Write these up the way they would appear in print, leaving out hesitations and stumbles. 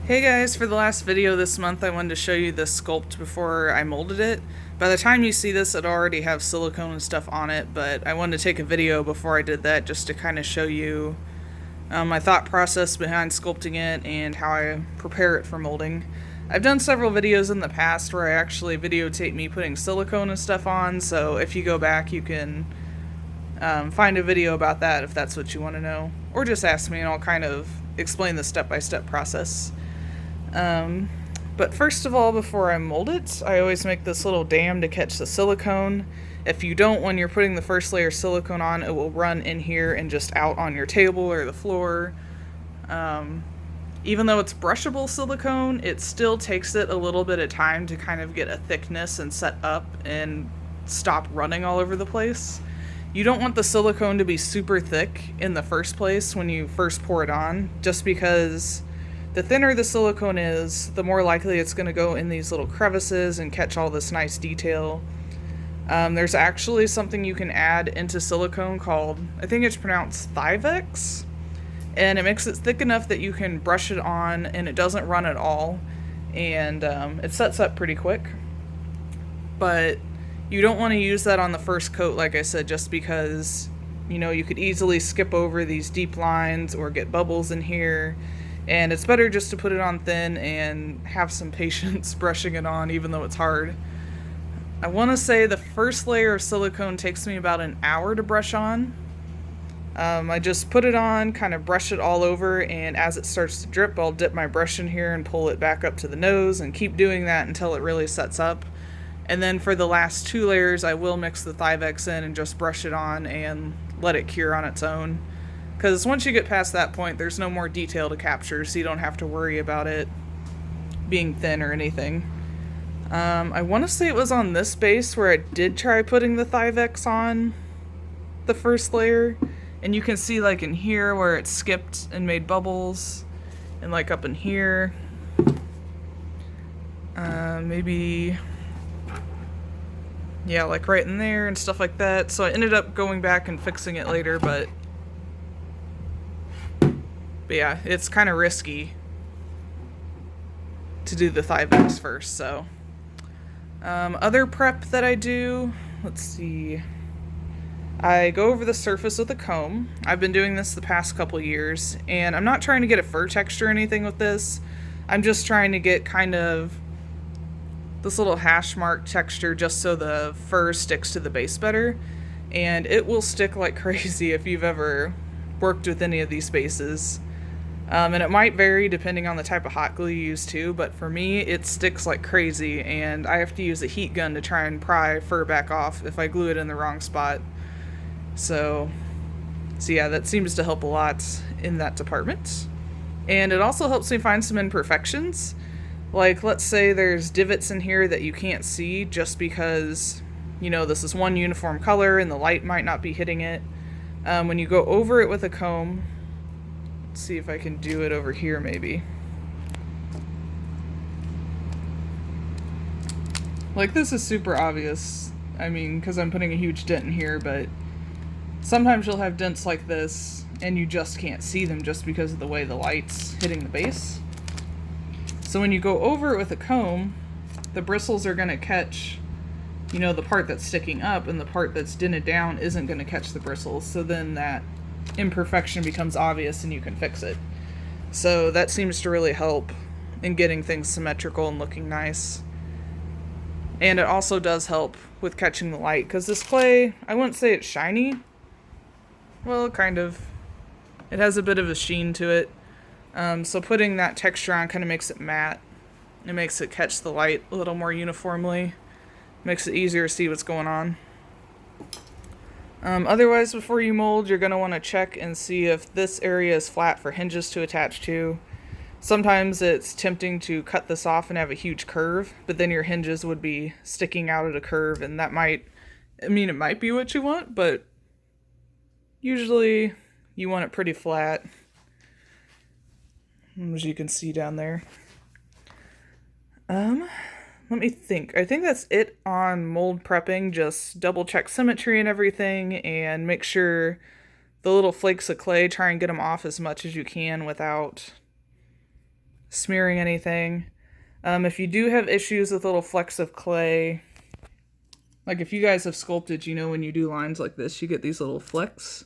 Hey guys, for the last video this month I wanted to show you the sculpt before I molded it. By the time you see this, it'll already have silicone and stuff on it, but I wanted to take a video before I did that just to kind of show you my thought process behind sculpting it and how I prepare it for molding. I've done several videos in the past where I actually videotape me putting silicone and stuff on, so if you go back you can find a video about that if that's what you want to know. Or just ask me and I'll kind of explain the step-by-step process. Um, but first of all, before I mold it, I always make this little dam to catch the silicone. If you don't, when you're putting the first layer of silicone on, it will run in here and just out on your table or the floor. Even though it's brushable silicone, it still takes it a little bit of time to kind of get a thickness and set up and stop running all over the place. You don't want the silicone to be super thick in the first place when you first pour it on, just because the thinner the silicone is, the more likely it's going to go in these little crevices and catch all this nice detail. There's actually something you can add into silicone called, I think it's pronounced Thivex, and it makes it thick enough that you can brush it on and it doesn't run at all, and it sets up pretty quick. But you don't want to use that on the first coat, like I said, just because, you could easily skip over these deep lines or get bubbles in here. And it's better just to put it on thin and have some patience brushing it on, even though it's hard. I want to say the first layer of silicone takes me about an hour to brush on. I just put it on, kind of brush it all over, and as it starts to drip, I'll dip my brush in here and pull it back up to the nose and keep doing that until it really sets up. And then for the last two layers, I will mix the Thivex in and just brush it on and let it cure on its own. Because once you get past that point, there's no more detail to capture, so you don't have to worry about it being thin or anything. I want to say it was on this base where I did try putting the Thivex on the first layer, and you can see like in here where it skipped and made bubbles, and like up in here. Maybe, yeah, like right in there and stuff like that. So I ended up going back and fixing it later, but yeah, it's kind of risky to do the Thivex first, so. Other prep that I do, let's see. I go over the surface with a comb. I've been doing this the past couple years, and I'm not trying to get a fur texture or anything with this. I'm just trying to get kind of this little hash mark texture just so the fur sticks to the base better. And it will stick like crazy if you've ever worked with any of these bases. And it might vary depending on the type of hot glue you use too, but for me, it sticks like crazy, and I have to use a heat gun to try and pry fur back off if I glue it in the wrong spot. So yeah, that seems to help a lot in that department. And it also helps me find some imperfections. Like, let's say there's divots in here that you can't see just because, this is one uniform color and the light might not be hitting it. When you go over it with a comb, let's see if I can do it over here maybe. Like, this is super obvious, because I'm putting a huge dent in here, but sometimes you'll have dents like this and you just can't see them just because of the way the light's hitting the base. So when you go over it with a comb, the bristles are going to catch, the part that's sticking up, and the part that's dented down isn't going to catch the bristles, so then that imperfection becomes obvious and you can fix it. So that seems to really help in getting things symmetrical and looking nice. And it also does help with catching the light, because this clay, I wouldn't say it's shiny. Well, kind of. It has a bit of a sheen to it. So putting that texture on kind of makes it matte. It makes it catch the light a little more uniformly. Makes it easier to see what's going on. Otherwise, before you mold, you're going to want to check and see if this area is flat for hinges to attach to. Sometimes it's tempting to cut this off and have a huge curve, but then your hinges would be sticking out at a curve, and that might, it might be what you want, but usually you want it pretty flat, as you can see down there. Let me think. I think that's it on mold prepping. Just double check symmetry and everything, and make sure the little flakes of clay, try and get them off as much as you can without smearing anything. If you do have issues with little flecks of clay, like if you guys have sculpted, you know when you do lines like this, you get these little flecks.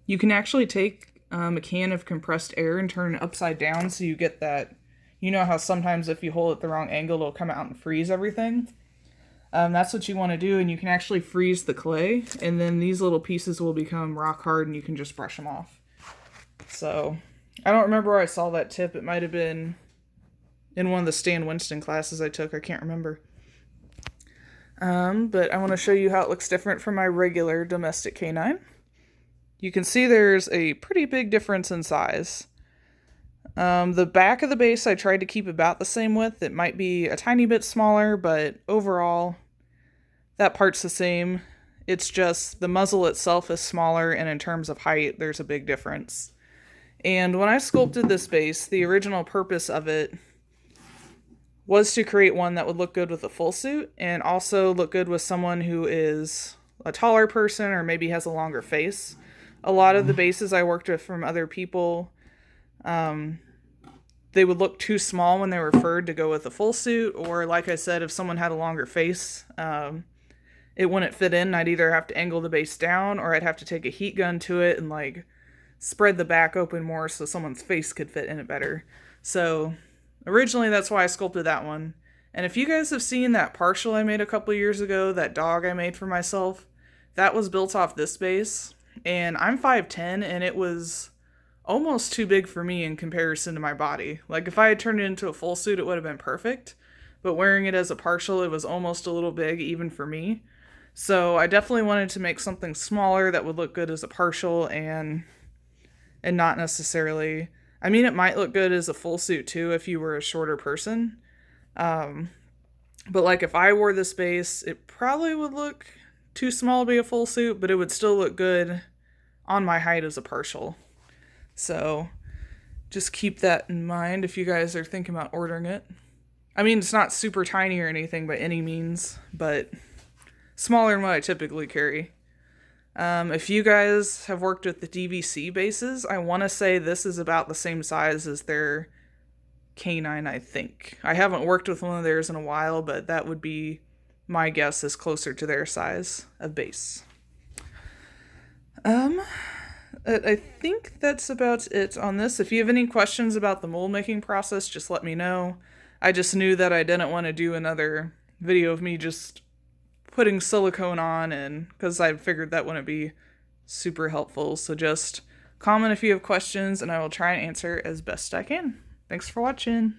You can actually take a can of compressed air and turn it upside down so you get that. You know how sometimes if you hold it the wrong angle, it'll come out and freeze everything? That's what you want to do, and you can actually freeze the clay, and then these little pieces will become rock hard and you can just brush them off. So, I don't remember where I saw that tip. It might have been in one of the Stan Winston classes I took. I can't remember. But I want to show you how it looks different from my regular domestic canine. You can see there's a pretty big difference in size. The back of the base I tried to keep about the same width. It might be a tiny bit smaller, but overall, that part's the same. It's just the muzzle itself is smaller, and in terms of height, there's a big difference. And when I sculpted this base, the original purpose of it was to create one that would look good with a full suit and also look good with someone who is a taller person or maybe has a longer face. A lot of the bases I worked with from other people, they would look too small when they were furred to go with a full suit, or like I said, if someone had a longer face, it wouldn't fit in. I'd either have to angle the base down or I'd have to take a heat gun to it and like spread the back open more so someone's face could fit in it better. So originally that's why I sculpted that one. And if you guys have seen that partial I made a couple years ago, that dog I made for myself, that was built off this base. And I'm 5'10", and it was almost too big for me in comparison to my body. Like if I had turned it into a full suit, it would have been perfect. But wearing it as a partial, it was almost a little big even for me. So I definitely wanted to make something smaller that would look good as a partial and not necessarily... I mean, it might look good as a full suit too if you were a shorter person. But like if I wore this base, it probably would look too small to be a full suit, but it would still look good on my height as a partial. So just keep that in mind if you guys are thinking about ordering it. I mean, it's not super tiny or anything by any means, but smaller than what I typically carry. If you guys have worked with the DVC bases, I want to say this is about the same size as their canine, I think. I haven't worked with one of theirs in a while, but that would be my guess is closer to their size of base. I think that's about it on this. If you have any questions about the mold making process, just let me know. I just knew that I didn't want to do another video of me just putting silicone on, and because I figured that wouldn't be super helpful. So just comment if you have questions and I will try and answer as best I can. Thanks for watching.